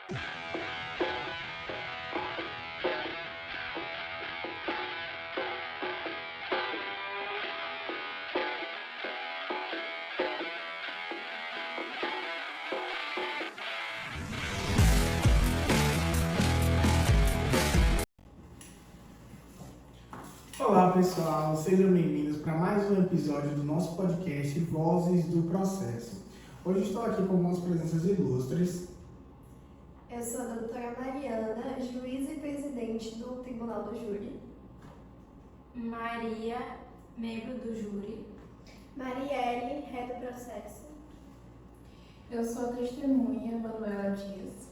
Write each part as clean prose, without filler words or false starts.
Olá pessoal, sejam bem-vindos para mais um episódio do nosso podcast Vozes do Processo. Hoje estou aqui com algumas presenças ilustres. Eu sou a doutora Mariana, juíza e presidente do Tribunal do Júri. Maria, membro do júri. Marielle, ré do processo. Eu sou a testemunha, Manuela Dias.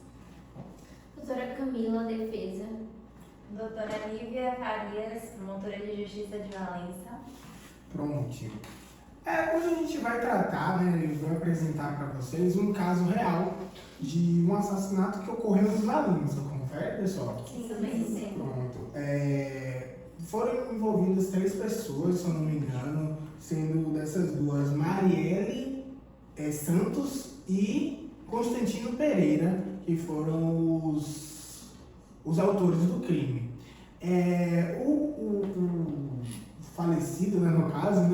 Doutora Camila, defesa. Doutora Lívia Farias, promotora de justiça de Valença. Prontinho. Hoje a gente vai tratar, eu vou apresentar para vocês um caso real de um assassinato que ocorreu em Valença, confere, pessoal? Sim. Pronto. Foram envolvidas 3 pessoas, se eu não me engano, sendo dessas duas Marielle Santos e Constantino Pereira, que foram os autores do crime. O falecido, no caso,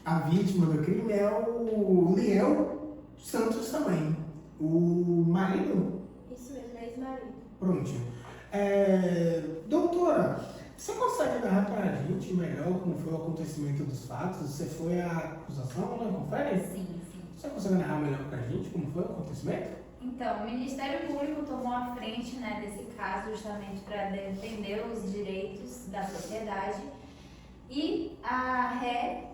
a vítima do crime é o Liel Santos também, o marido. Isso mesmo, é ex-marido. Prontinho. Doutora, você consegue narrar para a gente melhor como foi o acontecimento dos fatos? Você foi a acusação, né? Confere? Sim. Você consegue narrar melhor para a gente como foi o acontecimento? Então, o Ministério Público tomou a frente desse caso justamente para defender os direitos da sociedade e a ré,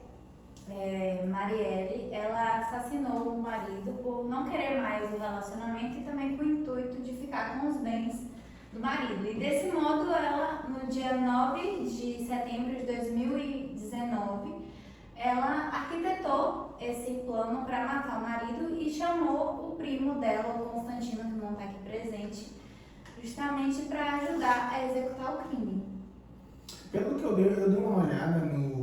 Marielle, ela assassinou o marido por não querer mais o relacionamento e também com o intuito de ficar com os bens do marido. E desse modo, ela, no dia 9 de setembro de 2019, ela arquitetou esse plano para matar o marido e chamou o primo dela, o Constantino, que não está aqui presente, justamente para ajudar a executar o crime. Pelo que eu dei uma olhada no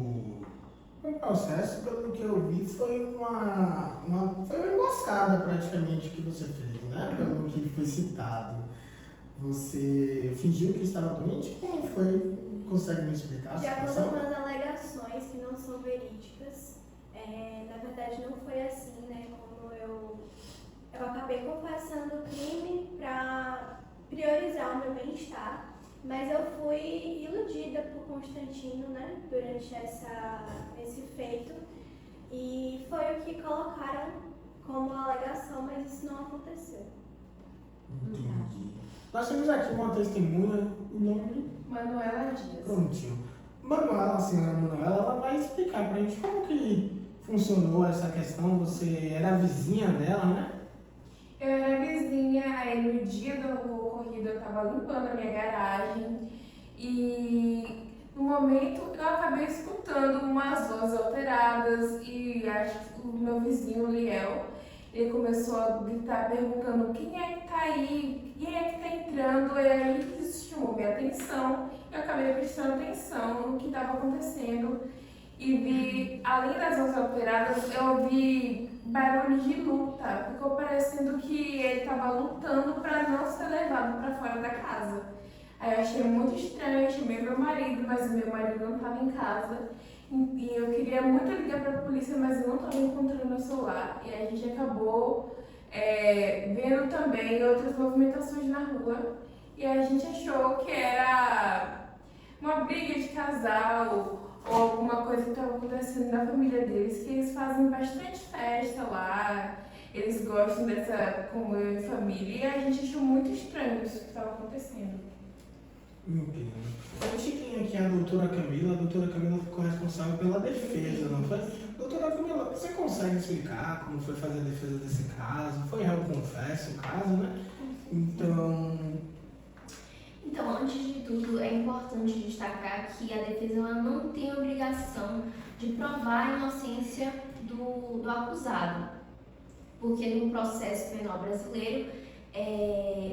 processo, pelo que eu vi, foi uma emboscada praticamente que você fez, né? Pelo que foi citado. Você fingiu que estava doente? Como foi? Consegue me explicar a De acordo situação? com as alegações que não são verídicas, na verdade não foi assim, como eu acabei confessando o crime para priorizar o meu bem-estar, mas eu fui iludida por Constantino, durante esse feito, e foi o que colocaram como alegação, mas isso não aconteceu. Entendi. Nós temos aqui uma testemunha, o nome? Manuela Dias. Prontinho. Manuela, a senhora Manuela, ela vai explicar pra gente como que funcionou essa questão. Você era vizinha dela, né? Eu era vizinha, aí no dia do ocorrido eu estava limpando a minha garagem e no momento eu acabei escutando umas vozes alteradas e acho que o meu vizinho, o Liel, ele começou a gritar perguntando quem é que tá aí, quem é que tá entrando, e aí isso chamou minha atenção. Eu acabei prestando atenção no que estava acontecendo e vi, além das vozes alteradas, eu ouvi barulhos de luta. Ficou parecendo que ele estava lutando para não ser levado para fora da casa. Aí eu achei muito estranho, chamei meu marido, mas o meu marido não estava em casa. E eu queria muito ligar para a polícia, mas eu não estava encontrando meu celular. E aí a gente acabou vendo também outras movimentações na rua. E a gente achou que era uma briga de casal ou alguma coisa que estava acontecendo na família deles, que eles fazem bastante festa lá, eles gostam dessa comunhão de família, e a gente achou muito estranho isso que estava acontecendo. Entendo. A gente tem aqui a doutora Camila. A doutora Camila ficou responsável pela defesa, não foi? Doutora Camila, você consegue explicar como foi fazer a defesa desse caso? Foi réu confesso o caso, né? Então, antes de tudo, é importante destacar que a defesa ela não tem obrigação de provar a inocência do acusado, porque no processo penal brasileiro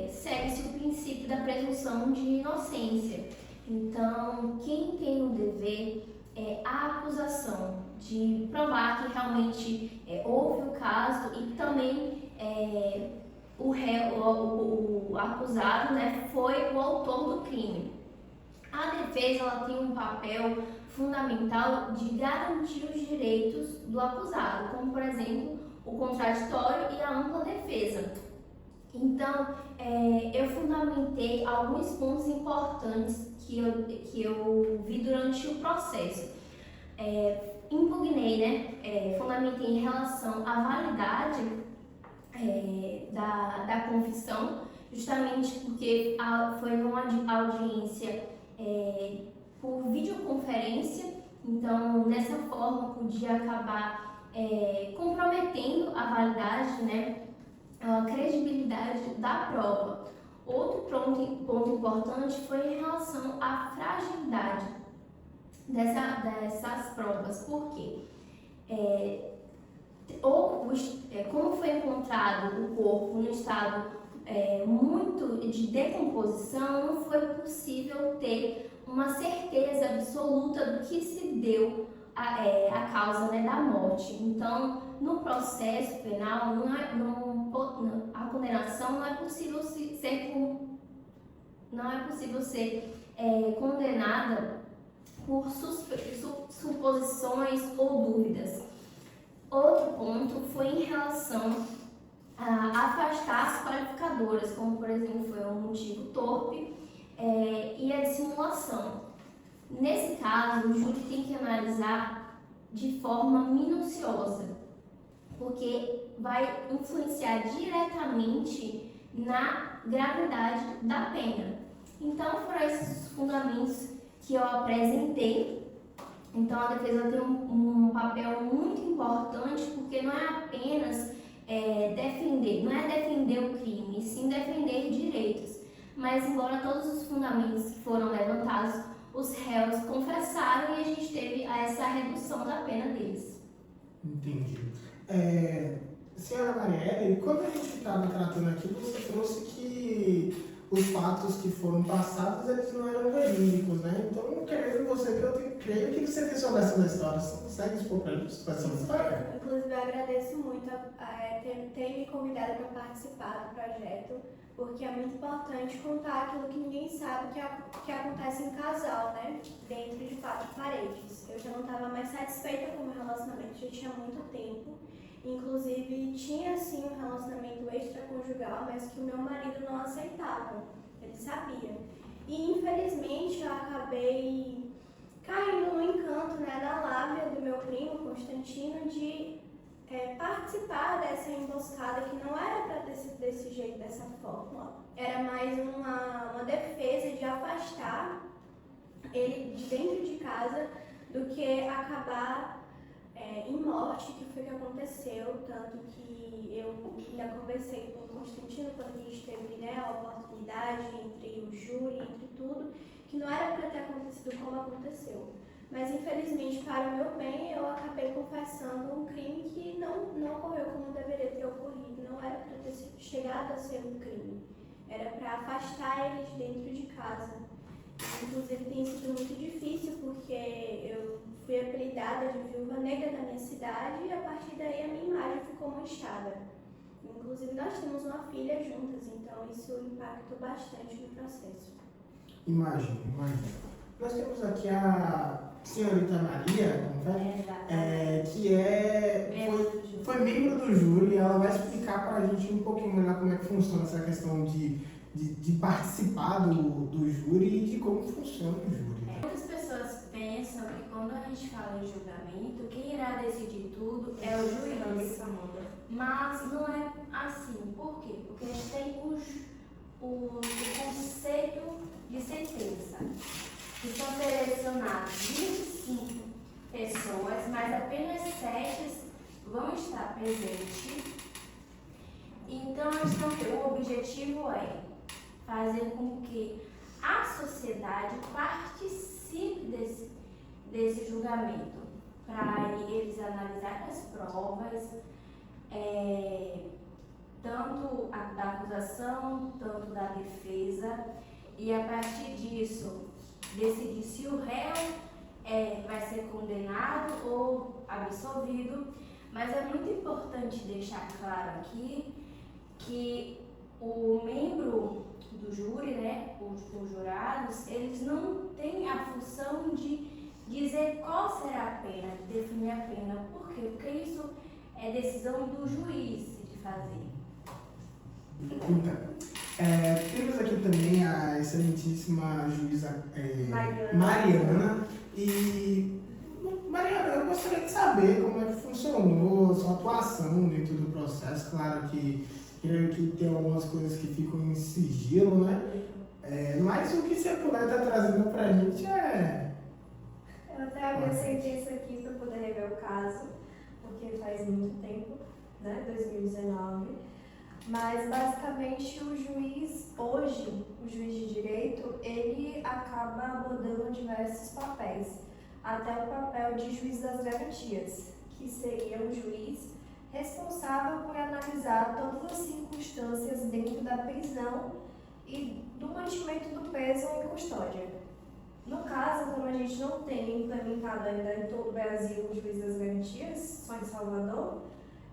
segue-se o princípio da presunção de inocência. Então, quem tem o dever é a acusação de provar que realmente houve o caso e também o acusado, né, foi o autor do crime. A defesa ela tem um papel fundamental de garantir os direitos do acusado, como, por exemplo, o contraditório e a ampla defesa. Então, eu fundamentei alguns pontos importantes que eu vi durante o processo. Impugnei, né, fundamentei em relação à validade da confissão, justamente porque foi uma audiência por videoconferência, então dessa forma podia acabar comprometendo a validade, né, a credibilidade da prova. Outro ponto importante foi em relação à fragilidade dessas provas, porque como foi encontrado o corpo no estado muito de decomposição, não foi possível ter uma certeza absoluta do que se deu a causa, né, da morte. Então, no processo penal, a condenação não é possível ser condenada por suposições ou dúvidas. Outro ponto foi em relação a afastar as qualificadoras, como por exemplo foi o motivo torpe e a dissimulação. Nesse caso, o júri tem que analisar de forma minuciosa, porque vai influenciar diretamente na gravidade da pena. Então, foram esses fundamentos que eu apresentei. Então, a defesa tem um papel muito importante, porque não é apenas defender o crime, e sim defender direitos. Mas, embora todos os fundamentos que foram levantados, os réus confessaram e a gente teve essa redução da pena deles. Entendi. Senhora Marielle, quando a gente estava tratando aqui, você trouxe que os fatos que foram passados, eles não eram verídicos, né? Então, querendo você que eu creio, o que você tem sobre essa história? Você consegue expor para a gente sobre essa história? Inclusive, eu agradeço muito ter me convidado para participar do projeto, porque é muito importante contar aquilo que ninguém sabe que acontece em casal, né? Dentro de 4 paredes. Eu já não estava mais satisfeita com o meu relacionamento, já tinha muito tempo. Inclusive, tinha sim um relacionamento extraconjugal, mas que o meu marido não aceitava, ele sabia. E infelizmente eu acabei caindo no encanto, né, da lábia do meu primo Constantino de participar dessa emboscada que não era para ter sido desse jeito, dessa forma. Era mais uma defesa de afastar ele de dentro de casa do que acabar em morte, que foi o que aconteceu, tanto que eu ainda conversei com o Constantino quando a gente teve, né, a oportunidade entre o júri, entre tudo, que não era para ter acontecido como aconteceu. Mas infelizmente, para o meu bem, eu acabei confessando um crime que não ocorreu como deveria ter ocorrido, não era para ter chegado a ser um crime, era para afastar eles dentro de casa. Inclusive tem sido muito difícil porque eu fui apelidada de viúva negra da minha cidade e a partir daí a minha imagem ficou manchada. Inclusive nós temos uma filha juntas, então isso impactou bastante no processo. Imagino. Nós temos aqui a senhorita Maria, que foi membro do júri, e ela vai explicar para a gente um pouquinho melhor como é que funciona essa questão de participar do júri e de como funciona o júri. Muitas pessoas pensam que quando a gente fala em julgamento, quem irá decidir tudo é o juiz. Mas não é assim. Por quê? Porque a gente tem o conceito de sentença, que são selecionadas 25 pessoas, mas apenas 7 vão estar presentes. Então, o objetivo é fazer com que a sociedade participe desse julgamento, para eles analisarem as provas, tanto da acusação, tanto da defesa, e a partir disso decidir se o réu vai ser condenado ou absolvido. Mas é muito importante deixar claro aqui que o membro do júri, né, os jurados, eles não têm a função de dizer qual será a pena, de definir a pena. Por quê? Porque isso é decisão do juiz de fazer. Então, temos aqui também a excelentíssima juíza Mariana. E, Mariana, eu gostaria de saber como é que funcionou a sua atuação dentro do processo. Claro que creio que tem algumas coisas que ficam em sigilo, né? Mas o que você puder estar trazendo pra gente é... Eu até abri a sentença aqui para poder rever o caso, porque faz muito tempo, né, 2019. Mas basicamente o juiz, hoje, o juiz de direito, ele acaba abordando diversos papéis. Até o papel de juiz das garantias, que seria o juiz responsável por analisar todas as circunstâncias dentro da prisão e do mantimento do preso em custódia. No caso, como a gente não tem implementado ainda em todo o Brasil o juiz das garantias, só em Salvador,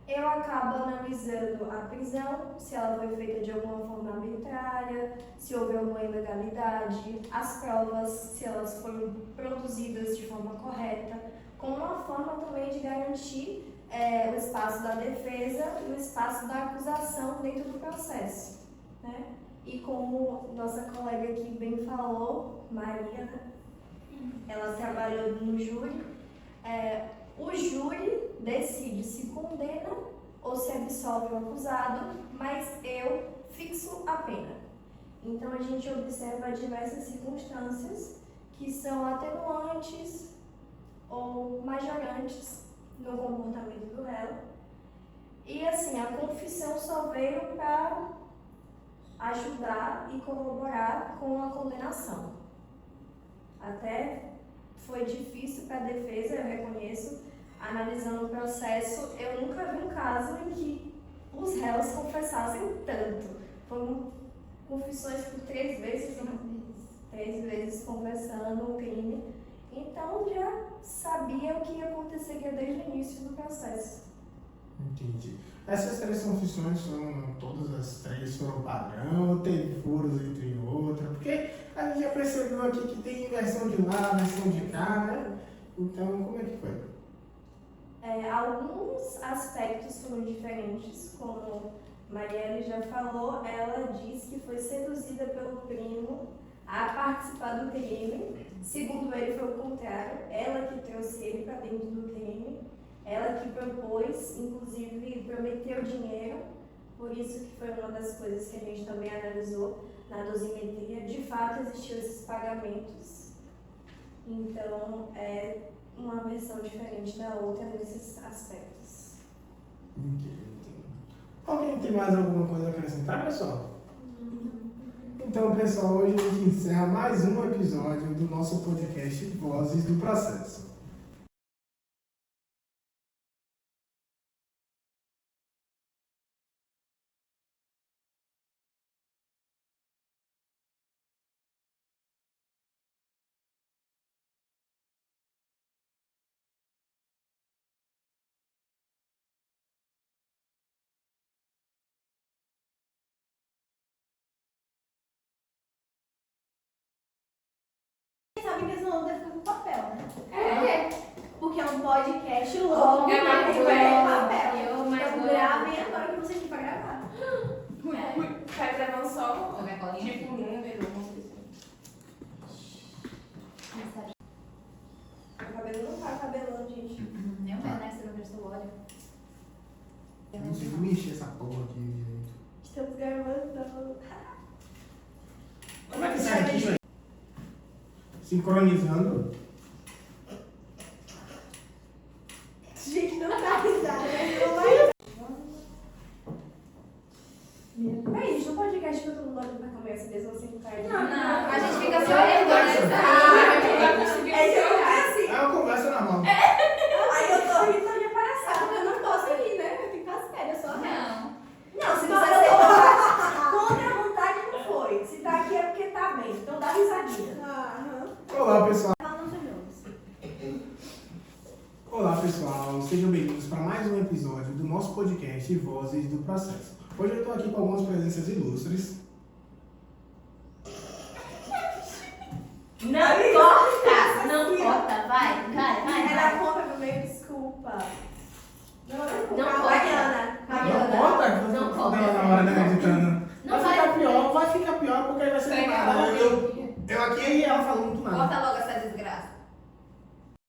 eu acabo analisando a prisão, se ela foi feita de alguma forma arbitrária, se houve alguma ilegalidade, as provas, se elas foram produzidas de forma correta, com uma forma também de garantir o espaço da defesa e o espaço da acusação dentro do processo, né? E como nossa colega aqui bem falou, Maria, né? Ela trabalhou no júri, o júri decide se condena ou se absolve o acusado, mas eu fixo a pena. Então a gente observa diversas circunstâncias que são atenuantes ou majorantes no comportamento do réu. E assim, a confissão só veio para ajudar e corroborar com a condenação. Até foi difícil para a defesa, eu reconheço, analisando o processo, eu nunca vi um caso em que os réus confessassem tanto. Foram confissões por 3 vezes, né? 3 vezes confessando o crime. Então já sabia o que ia acontecer desde o início do processo. Entendi. Essas 3 confissões todas as 3 foram padrão, ou teve furos entre outras? Porque a gente já percebeu aqui que tem versão de lá, versão de cá, né? Então, como é que foi? Alguns aspectos foram diferentes, como Marielle já falou, ela disse que foi seduzida pelo primo a participar do crime. Segundo ele, foi o contrário, ela que trouxe ele para dentro do crime, ela que propôs, inclusive prometeu dinheiro, por isso que foi uma das coisas que a gente também analisou na dosimetria. De fato, existiam esses pagamentos, então uma versão diferente da outra nesses aspectos. Entendi. Alguém tem mais alguma coisa a acrescentar, pessoal? Então, pessoal, hoje a gente encerra mais um episódio do nosso podcast Vozes do Processo. Sabe que esse nome deve ficar com papel, né? Porque é um podcast longo, É né? mais Tem que ter Eu, papel. mas Então gravem agora que vocês têm pra gravar. Vai gravando só, Jogar colinha? tipo, número, alguma coisa. O cabelo não tá cabelando, gente. Nem o né? Você não prestou óleo. Eu não sei mexer essa porra aqui direito. Estamos gravando. Como é que sai aqui, velho? Sincronizando. Gente, não dá risada, né? Não vai. Peraí, gente, no podcast que eu tô no lado da câmera, assim, mesmo assim, cara. Não, a gente fica se olhando, né? É assim. É uma conversa na mão. Aí eu tô rindo na minha palhaçada, porque eu não posso rir, né? Eu tenho que ficar séria, só Não. Não, se você ser contra a vontade, não foi. Se tá aqui é porque tá bem. Então dá risadinha. Olá, pessoal. Falando juntos. Olá, pessoal. Sejam bem-vindos para mais um episódio do nosso podcast podcast Vozes do Processo. Hoje eu estou aqui com algumas presenças ilustres. Não corta! Não corta, vai. É na conta do meio, desculpa. Não Mariana. Não corta? Não corta. Na hora, né, editando. Não Vai ficar pior porque aí vai ser Pega nada. a Eu aqui e ela falando muito nada. Corta logo essa desgraça.